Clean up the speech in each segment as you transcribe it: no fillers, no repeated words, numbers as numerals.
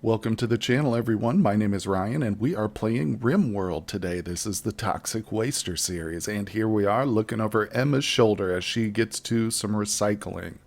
Welcome to the channel, everyone. My name is Ryan, and we are playing RimWorld today. This is the Toxic Waster series, and here we are looking over Emma's shoulder as she gets to some recycling.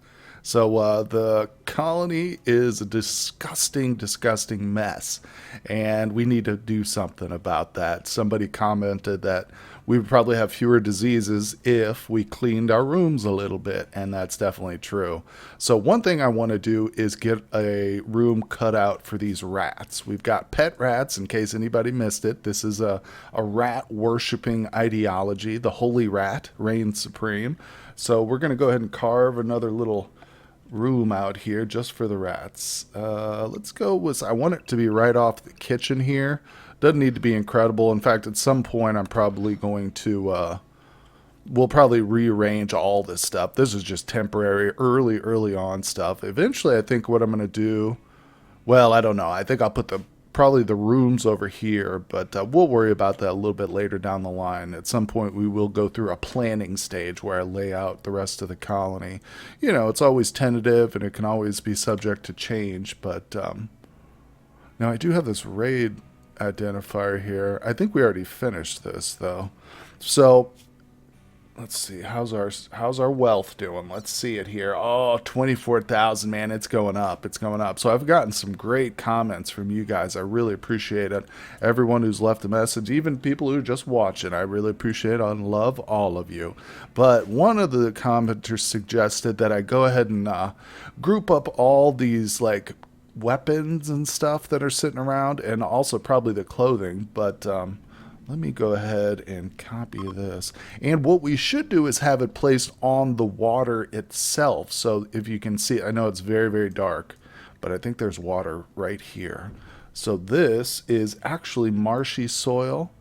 So the colony is a disgusting, disgusting mess, and we need to do something about that. Somebody commented that we would probably have fewer diseases if we cleaned our rooms a little bit, and that's definitely true. So one thing I want to do is get a room cut out for these rats. We've got pet rats, in case anybody missed it. This is a rat worshipping ideology. The holy rat reigns supreme. So we're going to go ahead and carve another little room out here just for the rats. Let's go with, I want it to be right off the kitchen here. Doesn't need to be incredible. In fact, at some point I'm probably going to, we'll probably rearrange all this stuff. This is just temporary, early on stuff. Eventually I think what I'm going to do, well, I don't know. I think I'll put probably the rooms over here, but we'll worry about that a little bit later down the line. At some point, we will go through a planning stage where I lay out the rest of the colony. You know, it's always tentative and it can always be subject to change, but now I do have this raid identifier here. I think we already finished this, though. So let's see, how's our wealth doing? Let's see it here. Oh, 24,000, man, it's going up. It's going up. So I've gotten some great comments from you guys. I really appreciate it. Everyone who's left a message, even people who just watch it, I really appreciate it and love all of you. But one of the commenters suggested that I go ahead and group up all these like weapons and stuff that are sitting around, and also probably the clothing, but let me go ahead and copy this. And what we should do is have it placed on the water itself. So if you can see, I know it's very, very dark, but I think there's water right here. So this is actually marshy soil.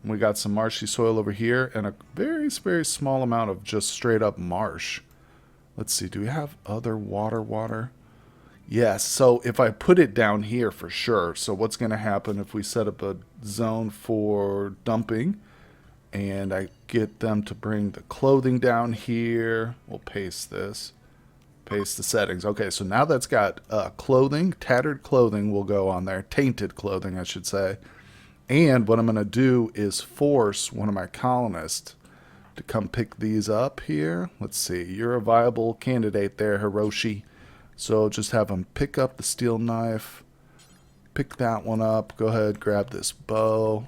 We got some marshy soil over here and a very, very small amount of just straight up marsh. Let's see, do we have other water? Yes, so if I put it down here for sure, so what's going to happen if we set up a zone for dumping and I get them to bring the clothing down here, we'll paste this, paste the settings. Okay, so now that's got clothing, tattered clothing will go on there, tainted clothing I should say. And what I'm going to do is force one of my colonists to come pick these up here. Let's see, you're a viable candidate there, Hiroshi. So just have them pick up the steel knife, pick that one up, go ahead, grab this bow.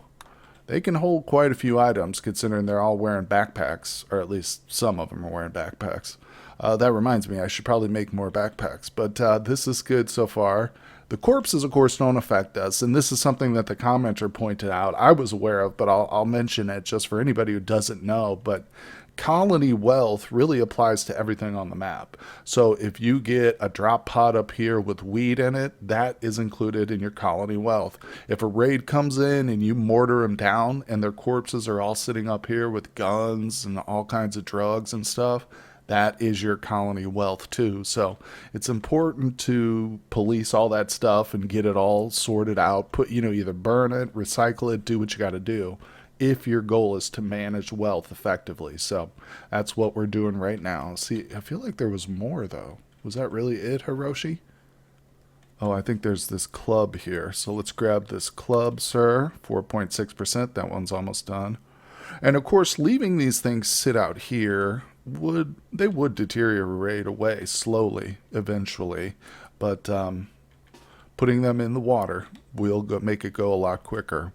They can hold quite a few items considering they're all wearing backpacks, or at least some of them are wearing backpacks. That reminds me, I should probably make more backpacks, but this is good so far. The corpses, of course, don't affect us, and this is something that the commenter pointed out. I was aware of, but I'll mention it just for anybody who doesn't know, but colony wealth really applies to everything on the map. So if you get a drop pod up here with weed in it, that is included in your colony wealth. If a raid comes in and you mortar them down and their corpses are all sitting up here with guns and all kinds of drugs and stuff, that is your colony wealth too. So it's important to police all that stuff and get it all sorted out. Put, either burn it, recycle it, do what you got to do if your goal is to manage wealth effectively. So that's what we're doing right now. See, I feel like there was more though. Was that really it, Hiroshi? Oh, I think there's this club here. So let's grab this club, sir. 4.6%. That one's almost done. And of course, leaving these things sit out here would deteriorate away slowly eventually, but putting them in the water will make it go a lot quicker.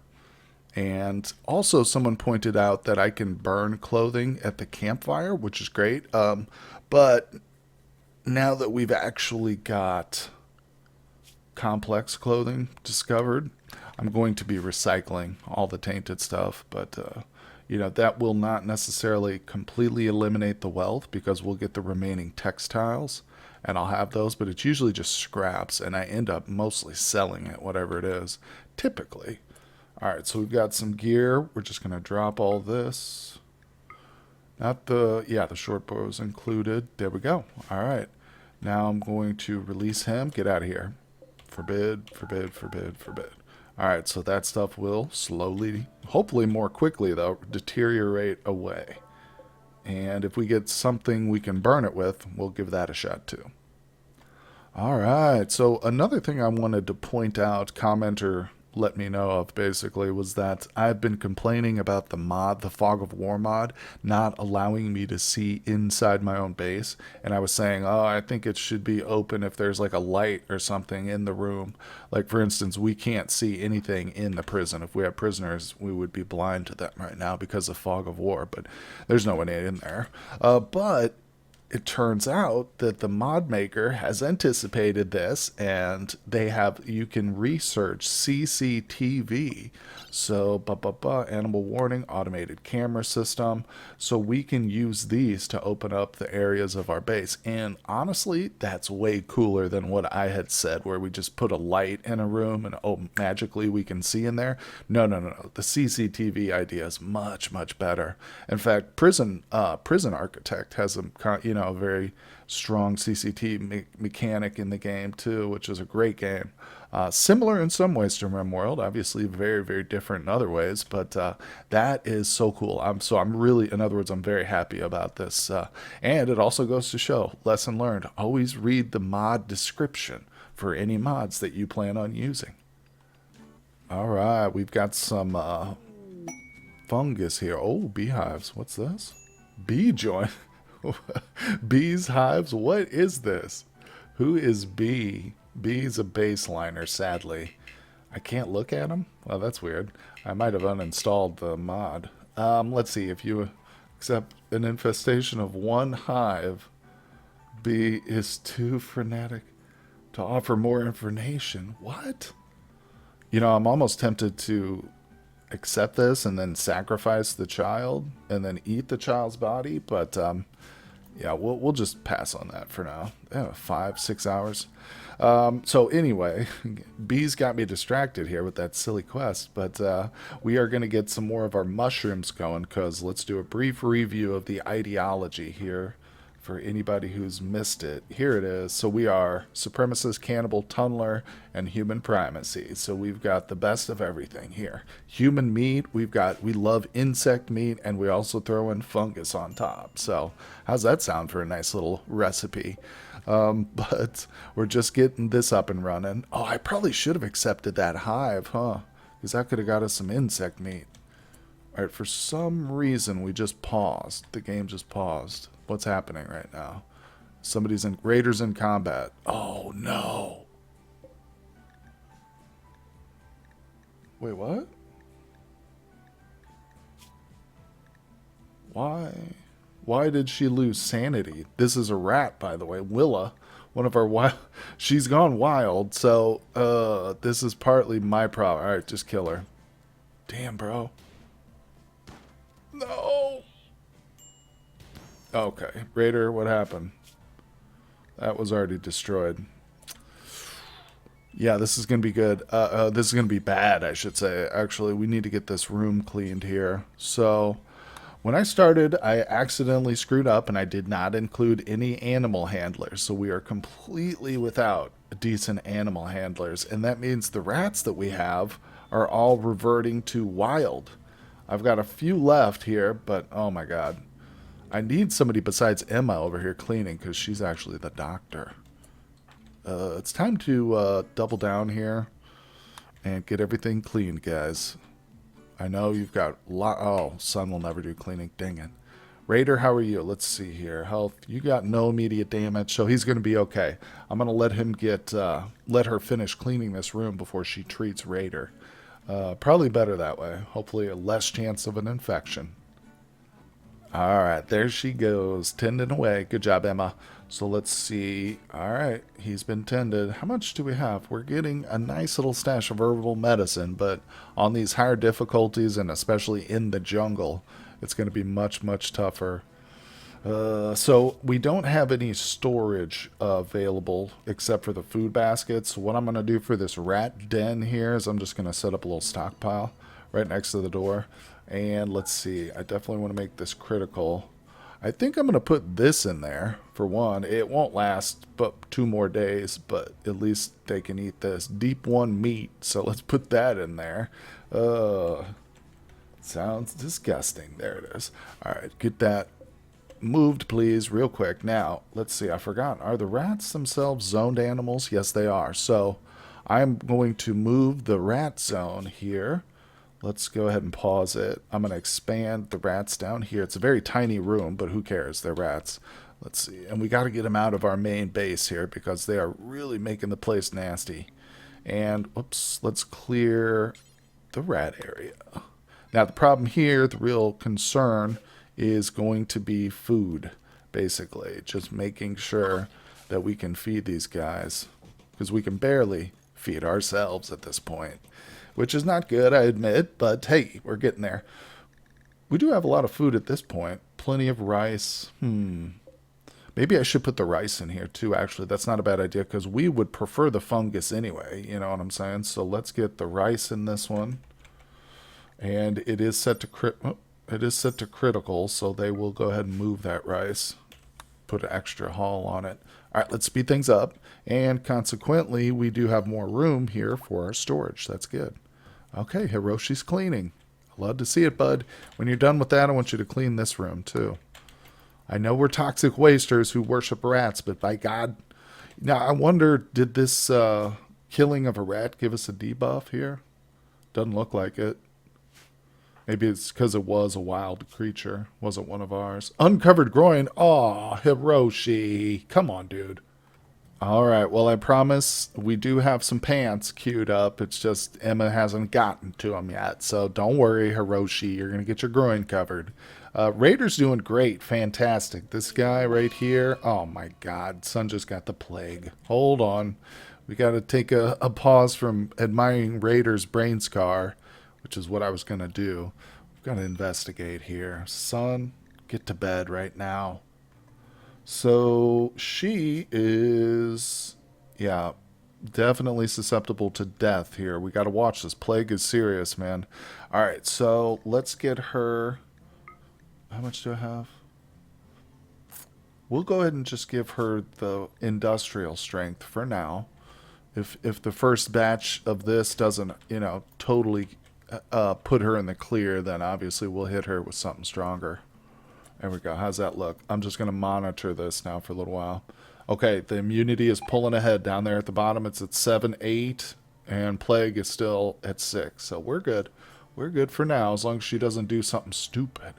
And also someone pointed out that I can burn clothing at the campfire, which is great. But now that we've actually got complex clothing discovered, I'm going to be recycling all the tainted stuff. But, that will not necessarily completely eliminate the wealth because we'll get the remaining textiles and I'll have those. But it's usually just scraps and I end up mostly selling it, whatever it is, typically. All right, so we've got some gear. We're just going to drop all this. The short bow is included. There we go. All right. Now I'm going to release him. Get out of here. Forbid. All right, so that stuff will slowly, hopefully more quickly though, deteriorate away. And if we get something we can burn it with, we'll give that a shot too. All right. So another thing I wanted to point out, commenter let me know of basically, was that I've been complaining about the mod, the Fog of War mod, not allowing me to see inside my own base. And I was saying, oh, I think it should be open if there's like a light or something in the room. Like, for instance, we can't see anything in the prison. If we have prisoners, we would be blind to them right now because of Fog of War, but there's no one in there. But it turns out that the mod maker has anticipated this, and they have, you can research CCTV. So animal warning, automated camera system, so we can use these to open up the areas of our base. And honestly, that's way cooler than what I had said, where we just put a light in a room and oh, magically we can see in there. No, the CCTV idea is much better. In fact, prison architect has a very strong CCTV mechanic in the game too, which is a great game. Similar in some ways to RimWorld, obviously very different in other ways, but that is so cool. I'm really, in other words, I'm very happy about this. And it also goes to show, lesson learned, always read the mod description for any mods that you plan on using. All right, we've got some fungus here. Oh, beehives. What's this? Bee joint. Bees, hives. What is this? Who is Bee? Bee's a baseliner, sadly. I can't look at him? Well, that's weird. I might have uninstalled the mod. Let's see. If you accept an infestation of one hive, Bee is too frenetic to offer more information. What? You know, I'm almost tempted to accept this and then sacrifice the child and then eat the child's body, but yeah, we'll just pass on that for now. 5-6 hours. So anyway, Bees got me distracted here with that silly quest, but we are going to get some more of our mushrooms going, because let's do a brief review of the ideology here for anybody who's missed it. Here it is. So we are supremacist, cannibal, tunneler, and human primacy. So we've got the best of everything here. Human meat, we love insect meat, and we also throw in fungus on top. So how's that sound for a nice little recipe? But we're just getting this up and running. Oh, I probably should have accepted that hive, huh? Because that could have got us some insect meat. All right, for some reason we just paused. The game just paused. What's happening right now? Raiders in combat. Oh no. Wait, what? Why did she lose sanity? This is a rat, by the way. Willa, one of our wild. She's gone wild, so this is partly my problem. All right, just kill her. Damn, bro. No. Okay, Raider, what happened? That was already destroyed. Yeah, this is going to be good. This is going to be bad, I should say. Actually, we need to get this room cleaned here. So, when I started, I accidentally screwed up and I did not include any animal handlers. So we are completely without decent animal handlers. And that means the rats that we have are all reverting to wild. I've got a few left here, but oh my god. I need somebody besides Emma over here cleaning, because she's actually the doctor. It's time to double down here and get everything cleaned, guys. I know you've got oh, Sun will never do cleaning. Dang it. Raider, how are you? Let's see here. Health, you got no immediate damage, so he's going to be okay. I'm going to let him let her finish cleaning this room before she treats Raider. Probably better that way. Hopefully a less chance of an infection. Alright, there she goes, tending away. Good job, Emma. So let's see. Alright, he's been tended. How much do we have? We're getting a nice little stash of herbal medicine, but on these higher difficulties, and especially in the jungle, it's going to be much tougher. So we don't have any storage available except for the food baskets. So what I'm going to do for this rat den here is I'm just going to set up a little stockpile right next to the door. And let's see, I definitely want to make this critical. I think I'm going to put this in there for one. It won't last but 2 more days, but at least they can eat this. Deep 1 meat, so let's put that in there. Sounds disgusting. There it is. Alright, get that moved, please, real quick. Now, let's see. I forgot. Are the rats themselves zoned animals? Yes, they are. So I'm going to move the rat zone here. Let's go ahead and pause it. I'm going to expand the rats down here. It's a very tiny room, but who cares? They're rats. Let's see. And we got to get them out of our main base here because they are really making the place nasty. And, oops, let's clear the rat area. Now, the problem here, the real concern, is going to be food, basically. Just making sure that we can feed these guys. Because we can barely feed ourselves at this point. Which is not good, I admit, but hey, we're getting there. We do have a lot of food at this point. Plenty of rice. Maybe I should put the rice in here too, actually. That's not a bad idea, because we would prefer the fungus anyway, you know what I'm saying? So let's get the rice in this one. And it is set to critical, so they will go ahead and move that rice. Put an extra haul on it. All right, let's speed things up. And consequently, we do have more room here for our storage. That's good. Okay, Hiroshi's cleaning. Love to see it, bud. When you're done with that, I want you to clean this room, too. I know we're toxic wasters who worship rats, but by God. Now, I wonder, did this killing of a rat give us a debuff here? Doesn't look like it. Maybe it's because it was a wild creature. Wasn't one of ours. Uncovered groin. Aw, Hiroshi. Come on, dude. Alright, well, I promise we do have some pants queued up. It's just Emma hasn't gotten to them yet. So don't worry, Hiroshi. You're going to get your groin covered. Raider's doing great. Fantastic. This guy right here. Oh, my God. Son just got the plague. Hold on. We got to take a pause from admiring Raider's brain scar, which is what I was going to do. We've got to investigate here. Son, get to bed right now. So she is, yeah, definitely susceptible to death here. We got to watch this. Plague is serious, man. All right, so let's get her. How much do I have? We'll go ahead and just give her the industrial strength for now. If the first batch of this doesn't, you know, totally put her in the clear, then obviously we'll hit her with something stronger. There we go. How's that look? I'm just going to monitor this now for a little while. Okay, the immunity is pulling ahead down there at the bottom. It's at 7, 8, and plague is still at 6. So we're good. We're good for now, as long as she doesn't do something stupid.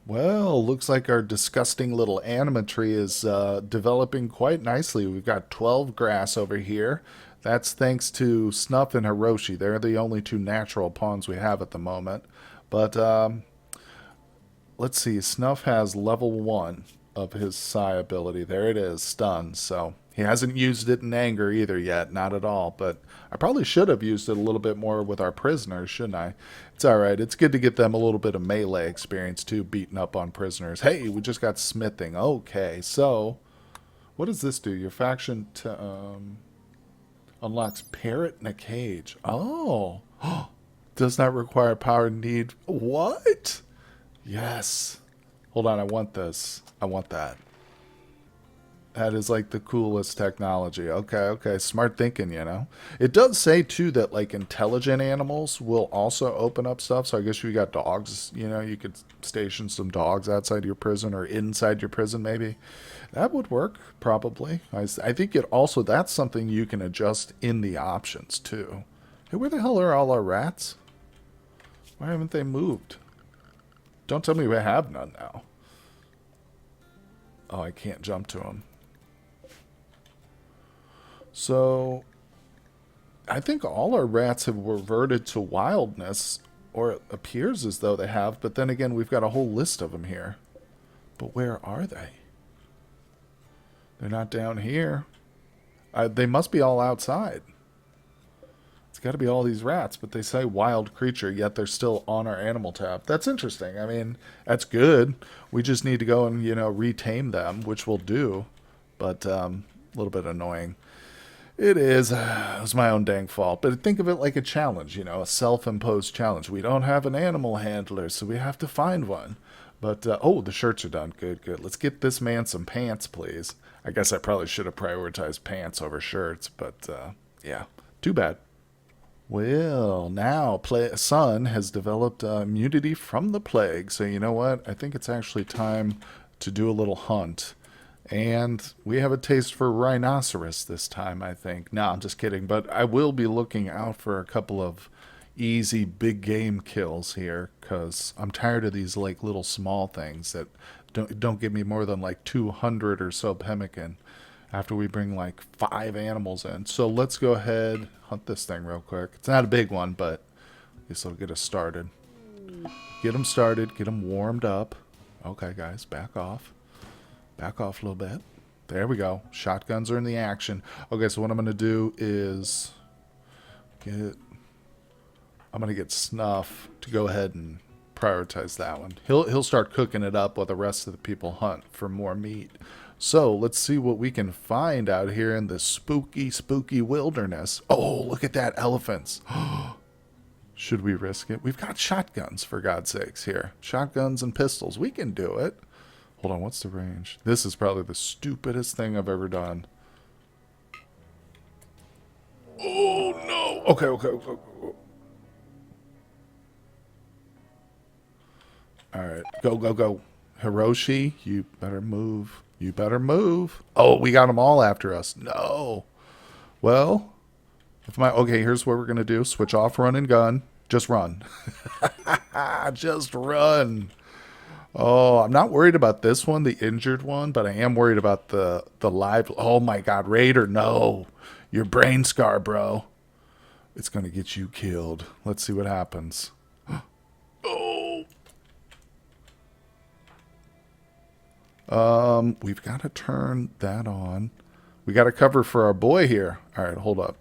Well, looks like our disgusting little animatry is developing quite nicely. We've got 12 grass over here. That's thanks to Snuff and Hiroshi. They're the only two natural pawns we have at the moment. But, let's see, Snuff has level 1 of his Psi ability. There it is, stun. So he hasn't used it in anger either yet, not at all. But I probably should have used it a little bit more with our prisoners, shouldn't I? It's all right. It's good to get them a little bit of melee experience, too, beating up on prisoners. Hey, we just got smithing. Okay, so what does this do? Your faction unlocks parrot in a cage. Oh, does not require power need. What? Yes. Hold on, I want this. I want that. That is like the coolest technology. Okay. Smart thinking, you know. It does say, too, that like intelligent animals will also open up stuff. So I guess you got dogs, you know, you could station some dogs outside your prison or inside your prison maybe. That would work, probably. I think it also, that's something you can adjust in the options, too. Hey, where the hell are all our rats? Why haven't they moved? Don't tell me we have none now. Oh, I can't jump to them. So, I think all our rats have reverted to wildness, or it appears as though they have, but then again, we've got a whole list of them here. But where are they? They're not down here. They must be all outside. It's got to be all these rats, but they say wild creature, yet they're still on our animal tab. That's interesting. I mean, that's good. We just need to go and, you know, retame them, which we'll do. But a little bit annoying. It is. It was my own dang fault. But think of it like a challenge, you know, a self-imposed challenge. We don't have an animal handler, so we have to find one. But, oh, the shirts are done. Good. Let's get this man some pants, please. I guess I probably should have prioritized pants over shirts, but, yeah, too bad. Well, now Sun has developed immunity from the plague. So you know what? I think it's actually time to do a little hunt. And we have a taste for rhinoceros this time, I think. No, I'm just kidding. But I will be looking out for a couple of easy big game kills here because I'm tired of these like little small things that don't give me more than like 200 or so pemmican after we bring like 5 animals in. So let's go ahead, hunt this thing real quick. It's not a big one, but at least it'll get us started. Get them started, get them warmed up. Okay, guys, back off. Back off a little bit. There we go. Shotguns are in the action. Okay, so what I'm going to do is I'm going to get Snuff to go ahead and prioritize that one. He'll start cooking it up while the rest of the people hunt for more meat. So let's see what we can find out here in the spooky, spooky wilderness. Oh, look at that, elephants. Should we risk it? We've got shotguns, for God's sakes, here. Shotguns and pistols. We can do it. Hold on, what's the range? This is probably the stupidest thing I've ever done. Oh, no. Okay. All right, go. Hiroshi, you better move. You better move. Oh, we got them all after us. No. Well, okay, here's what we're going to do. Switch off run and gun. Just run. Just run. Oh, I'm not worried about this one, the injured one, but I am worried about the live. Oh my God, Raider, no. Your brain scar, bro. It's going to get you killed. Let's see what happens. We've got to turn that on. We got to cover for our boy here. All right, hold up.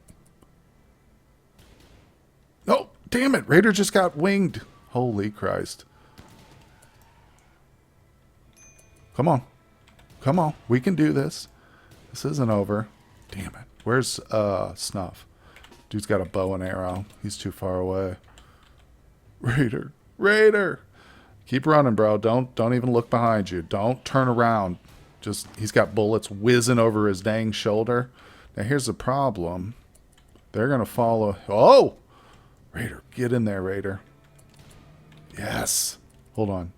Oh, damn it. Raider just got winged. Holy Christ. Come on. Come on. We can do this. This isn't over. Damn it. Where's Snuff? Dude's got a bow and arrow. He's too far away. Raider. Keep running, bro. Don't even look behind you. Don't turn around. Just, he's got bullets whizzing over his dang shoulder. Now, here's the problem. They're going to follow. Oh! Raider, get in there, Raider. Yes. Hold on.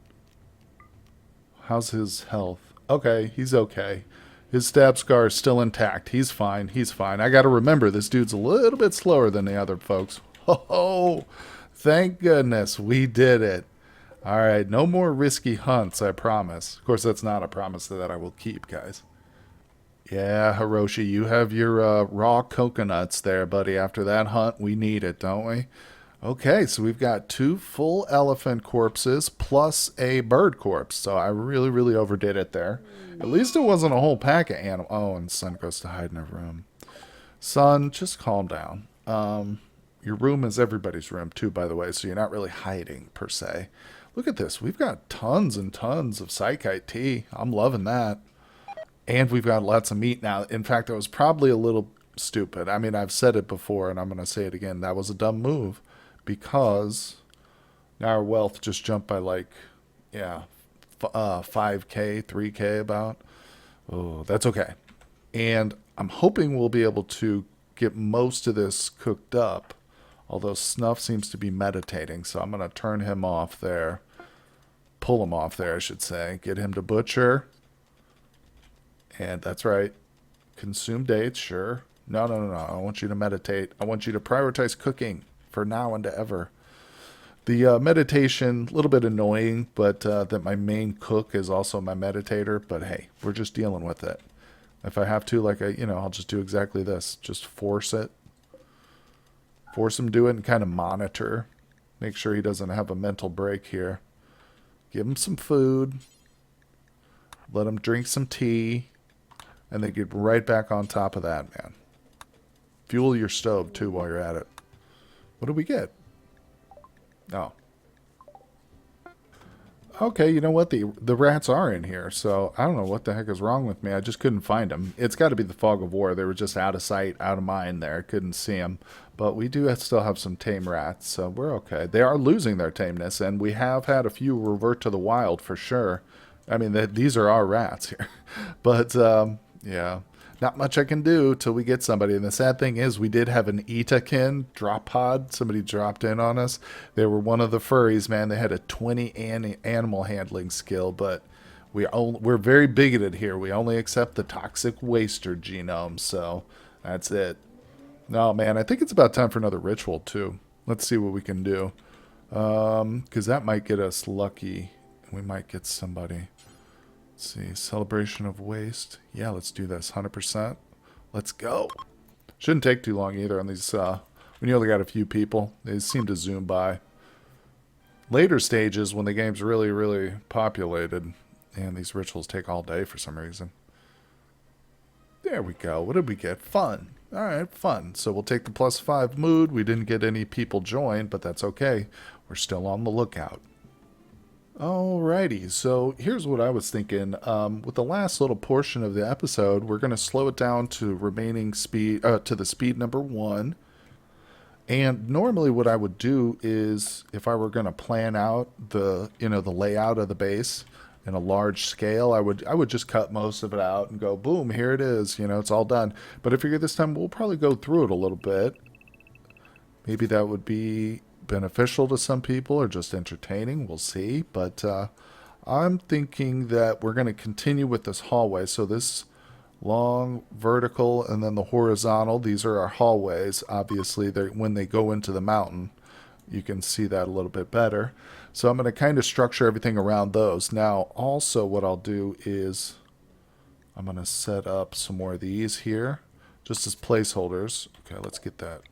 How's his health? Okay, he's okay. His stab scar is still intact. He's fine. I got to remember, this dude's a little bit slower than the other folks. Oh, thank goodness we did it. All right, no more risky hunts, I promise. Of course, that's not a promise that I will keep, guys. Yeah, Hiroshi, you have your raw coconuts there, buddy. After that hunt, we need it, don't we? Okay, so we've got 2 full elephant corpses plus a bird corpse. So I really, really overdid it there. At least it wasn't a whole pack of animals. Oh, and Sun goes to hide in her room. Sun, just calm down. Your room is everybody's room, too, by the way, so you're not really hiding, per se. Look at this. We've got tons and tons of psychite tea. I'm loving that. And we've got lots of meat now. In fact, I was probably a little stupid. I mean, I've said it before, and I'm going to say it again. That was a dumb move because now our wealth just jumped by like, 5K, 3K about. Oh, that's okay. And I'm hoping we'll be able to get most of this cooked up. Although Snuff seems to be meditating, so I'm going to turn him off there. Pull him off there, I should say. Get him to butcher. And that's right. Consume dates, sure. No. I want you to meditate. I want you to prioritize cooking for now and ever. The meditation, a little bit annoying, but that my main cook is also my meditator. But hey, we're just dealing with it. If I have to, I'll just do exactly this. Just force it. Force him to do it and kind of monitor. Make sure he doesn't have a mental break here. Give him some food. Let him drink some tea. And then get right back on top of that, man. Fuel your stove, too, while you're at it. What do we get? Oh. Okay, you know what? The rats are in here, so I don't know what the heck is wrong with me. I just couldn't find them. It's got to be the fog of war. They were just out of sight, out of mind there. Couldn't see them. But we do still have some tame rats, so we're okay. They are losing their tameness, and we have had a few revert to the wild for sure. I mean, these are our rats here. But, yeah. not much I can do till we get somebody. And the sad thing is, we did have an Itakin drop pod. Somebody dropped in on us. They were one of the furries, man. They had a 20 animal handling skill, but we're very bigoted here. We only accept the toxic waster genome, so that's it. No, man, I think it's about time for another ritual, too. Let's see what we can do. Because that might get us lucky. We might get somebody. Let's see, celebration of waste. Yeah, let's do this. 100%. Let's go. Shouldn't take too long either on these. When you only got a few people, they seem to zoom by. Later stages, when the game's really, really populated, and these rituals take all day for some reason. There we go. What did we get? Fun. All right, fun. So we'll take the +5 mood. We didn't get any people join, but that's okay. We're still on the lookout. Alrighty, so here's what I was thinking. With the last little portion of the episode, we're going to slow it down to remaining speed, to the speed number 1. And normally what I would do is, if I were going to plan out the layout of the base in a large scale, I would just cut most of it out and go, boom, here it is. It's all done. But I figure this time we'll probably go through it a little bit. Maybe that would be beneficial to some people or just entertaining. We'll see. But I'm thinking that we're going to continue with this hallway. So this long vertical and then the horizontal, these are our hallways. Obviously, when they go into the mountain, you can see that a little bit better. So I'm going to kind of structure everything around those. Now, also what I'll do is I'm going to set up some more of these here just as placeholders. Okay, let's get that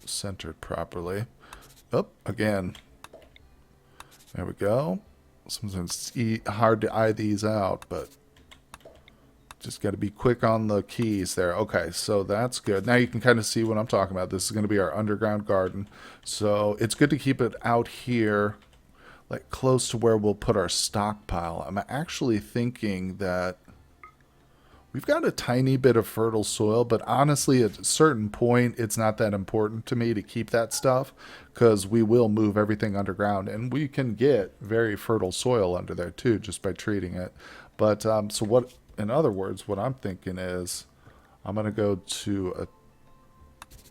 centered properly. Oh, again. There we go. Sometimes it's hard to eye these out, but just got to be quick on the keys there. Okay, so that's good. Now you can kind of see what I'm talking about. This is going to be our underground garden. So it's good to keep it out here, like close to where we'll put our stockpile. I'm actually thinking that we've got a tiny bit of fertile soil, but honestly, at a certain point, it's not that important to me to keep that stuff because we will move everything underground and we can get very fertile soil under there too, just by treating it. But so what, in other words, what I'm thinking is I'm going to go to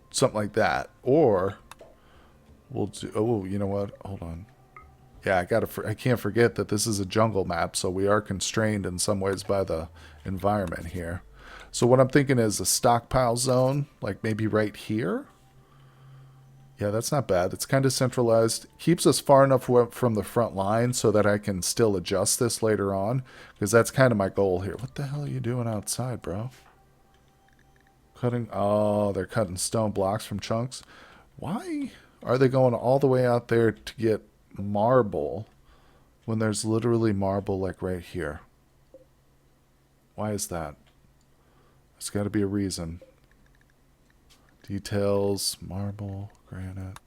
something like that, or we'll do, oh, you know what? Hold on. Yeah, I can't forget that this is a jungle map, so we are constrained in some ways by the environment here. So what I'm thinking is a stockpile zone, like maybe right here. Yeah, that's not bad. It's kind of centralized. Keeps us far enough from the front line so that I can still adjust this later on, because that's kind of my goal here. What the hell are you doing outside, bro? Cutting, oh, they're cutting stone blocks from chunks. Why are they going all the way out there to get marble when there's literally marble like right here? Why is that? There's got to be a reason. Details, marble, granite.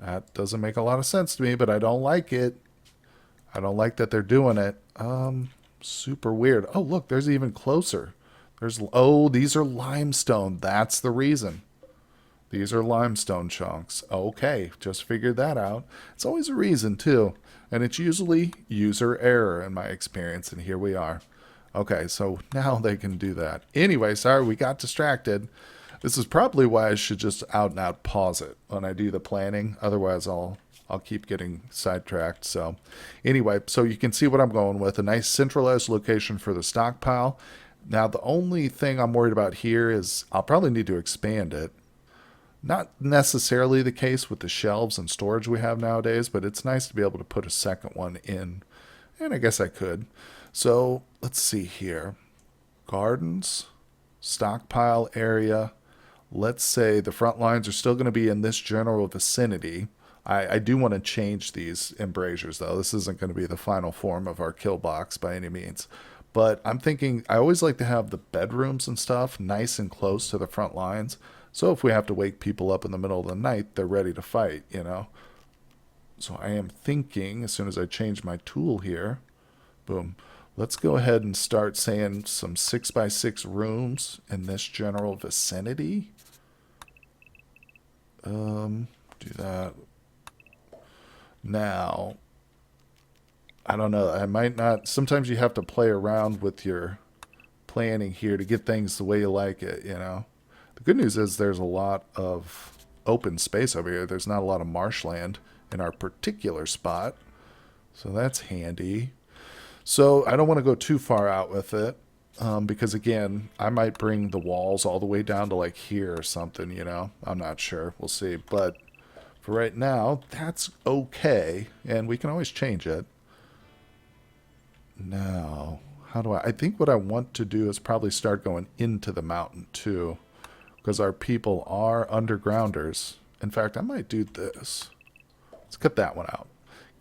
That doesn't make a lot of sense to me, but I don't like it. I don't like that they're doing it. Super weird. Oh, look, there's even closer. Oh, these are limestone. That's the reason. These are limestone chunks. Okay, just figured that out. It's always a reason, too. And it's usually user error in my experience, and here we are. Okay, so now they can do that. Anyway, sorry, we got distracted. This is probably why I should just out and out pause it when I do the planning. Otherwise, I'll keep getting sidetracked. So anyway, so you can see what I'm going with. A nice centralized location for the stockpile. Now, the only thing I'm worried about here is I'll probably need to expand it. Not necessarily the case with the shelves and storage we have nowadays, but it's nice to be able to put a second one in. And I guess I could. So let's see here. Gardens, stockpile area. Let's say the front lines are still going to be in this general vicinity. I do want to change these embrasures, though. This isn't going to be the final form of our kill box by any means. But I'm thinking I always like to have the bedrooms and stuff nice and close to the front lines. So if we have to wake people up in the middle of the night, they're ready to fight, you know. So I am thinking, as soon as I change my tool here, boom, let's go ahead and start saying some 6x6 rooms in this general vicinity. Do that. Now, I don't know. I might not. Sometimes you have to play around with your planning here to get things the way you like it, you know. The good news is there's a lot of open space over here. There's not a lot of marshland in our particular spot. So that's handy. So I don't want to go too far out with it. Because again, I might bring the walls all the way down to like here or something, you know. I'm not sure. We'll see. But for right now, that's okay. And we can always change it. Now, how do I think what I want to do is probably start going into the mountain too. Because our people are undergrounders. In fact, I might do this. Let's cut that one out.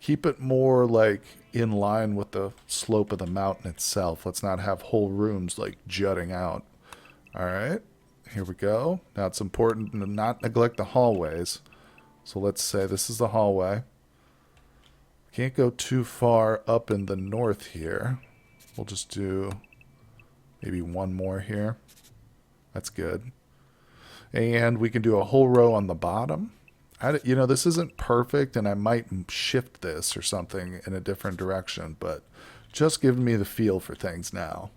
Keep it more like in line with the slope of the mountain itself. Let's not have whole rooms like jutting out. All right, here we go. Now it's important to not neglect the hallways. So let's say this is the hallway. Can't go too far up in the north here. We'll just do maybe one more here. That's good. And we can do a whole row on the bottom. You know, this isn't perfect, and I might shift this or something in a different direction, but just giving me the feel for things now.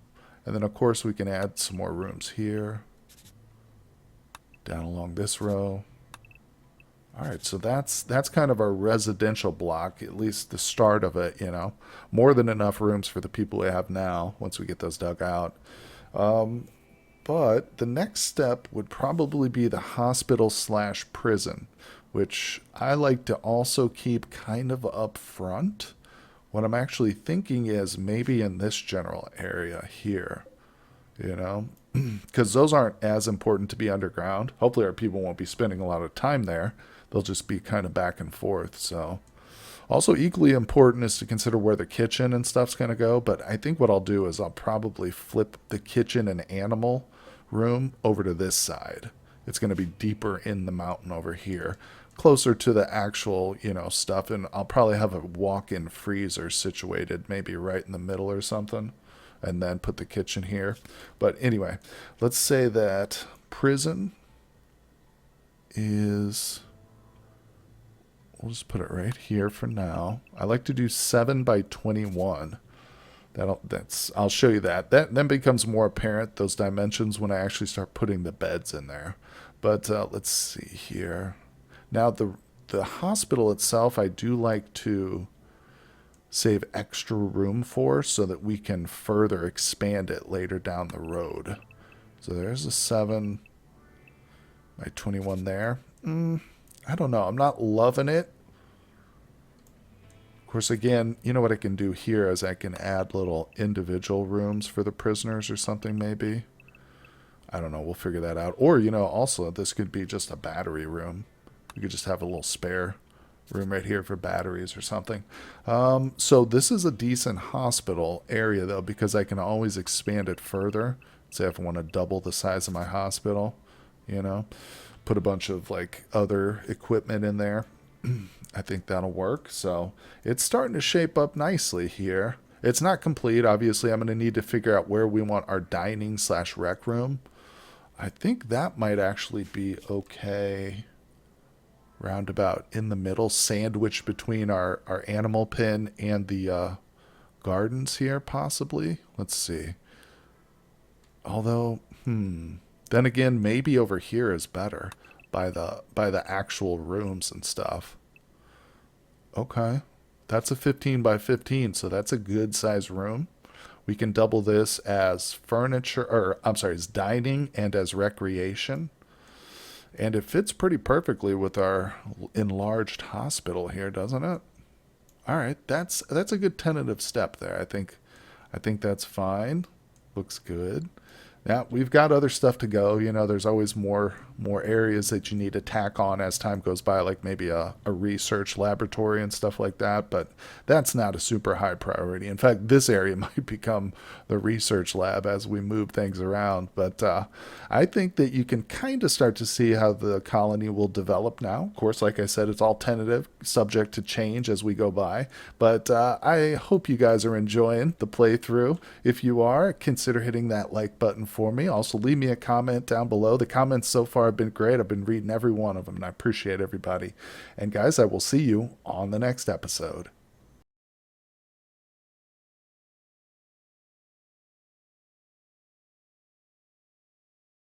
And then, of course, we can add some more rooms here, down along this row. All right, so that's kind of our residential block, at least the start of it, you know. More than enough rooms for the people we have now once we get those dug out. But the next step would probably be the hospital/prison, which I like to also keep kind of up front. What I'm actually thinking is maybe in this general area here, you know, because those aren't as important to be underground. Hopefully our people won't be spending a lot of time there. They'll just be kind of back and forth. So also equally important is to consider where the kitchen and stuff's going to go. But I think what I'll do is I'll probably flip the kitchen and animal room over to this side. It's going to be deeper in the mountain over here, closer to the actual, you know, stuff. And I'll probably have a walk-in freezer situated maybe right in the middle or something, and then put the kitchen here. But anyway, let's say that prison is, we'll just put it right here for now. I like to do 7 by 21. I'll show you that. That then becomes more apparent, those dimensions, when I actually start putting the beds in there. But let's see here. Now the hospital itself, I do like to save extra room for so that we can further expand it later down the road. So there's a 7 by 21 there. I don't know. I'm not loving it. Of course, again, you know what I can do here is I can add little individual rooms for the prisoners or something maybe. I don't know. We'll figure that out. Or, you know, also this could be just a battery room. We could just have a little spare room right here for batteries or something. So this is a decent hospital area, though, because I can always expand it further. Say if I want to double the size of my hospital, you know, put a bunch of, like, other equipment in there. I think that'll work. So it's starting to shape up nicely here. It's not complete. Obviously, I'm going to need to figure out where we want our dining/rec room. I think that might actually be okay. Roundabout in the middle, sandwiched between our animal pen and the gardens here, possibly. Let's see. Although, then again, maybe over here is better by the actual rooms and stuff. Okay, that's a 15 by 15, so that's a good size room. We can double this as furniture, or I'm sorry, as dining and as recreation. And it fits pretty perfectly with our enlarged hospital here, doesn't it? All right, that's a good tentative step there. I think that's fine. Looks good. Now, we've got other stuff to go. You know, there's always more areas that you need to tack on as time goes by, like maybe a research laboratory and stuff like that, but that's not a super high priority. In fact, this area might become the research lab as we move things around. But I think that you can kind of start to see how the colony will develop now. Of course, like I said, it's all tentative, subject to change as we go by. But I hope you guys are enjoying the playthrough. If you are, consider hitting that like button for me. Also, leave me a comment down below. The comments so far have been great. I've been reading every one of them, and I appreciate everybody. And guys, I will see you on the next episode.